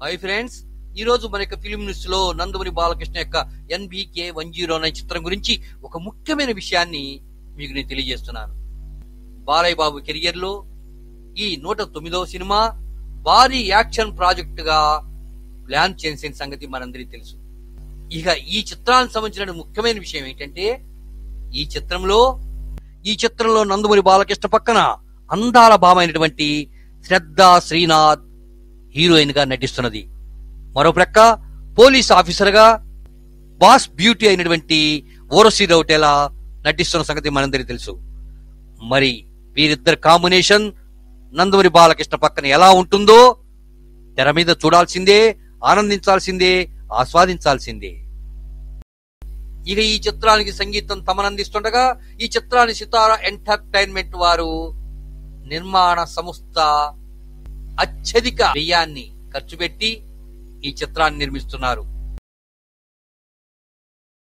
Hi friends, ఈ రోజు మన యొక్క ఫిలిం న్యూస్ లో నందమూరి బాలకృష్ణ యొక్క NBK 109 చిత్రం గురించి ఒక ముఖ్యమైన విషయాన్ని మీకు నేను తెలియజేస్తున్నాను. బాలయ్య బాబు కెరియర్ లో ఈ 109వ సినిమా భారీ యాక్షన్ ప్రాజెక్ట్ గా ప్లాన్ చేసిన సంగతి మనందరికీ తెలుసు. ఇక ఈ చిత్రానికి సంబంధించిన ముఖ్యమైన విషయం ఏంటంటే, ఈ చిత్రంలో నందమూరి బాలకృష్ణ పక్కన అందాల భామ అయినటువంటి శ్రద్ధా శ్రీనాథ్ హీరోయిన్ గా నటిస్తున్నది. మరో ప్రక్క పోలీస్ ఆఫీసర్ గా బాస్ బ్యూటీ అయినటువంటి ఓరసి రౌటేలా నటిస్తున్న సంగతి మనందరికీ తెలుసు. మరి వీరిద్దరు కాంబినేషన్ నందమూరి బాలకృష్ణ పక్కన ఎలా ఉంటుందో తెర మీద చూడాల్సిందే, ఆనందించాల్సిందే, ఆస్వాదించాల్సిందే. ఇక ఈ చిత్రానికి సంగీతం తమనందిస్తుండగా ఈ చిత్రాన్ని సితారా ఎంటర్టైన్మెంట్ వారు నిర్మాణ సంస్థ అత్యధిక వ్యయాన్ని ఖర్చు పెట్టి ఈ చిత్రాన్ని నిర్మిస్తున్నారు.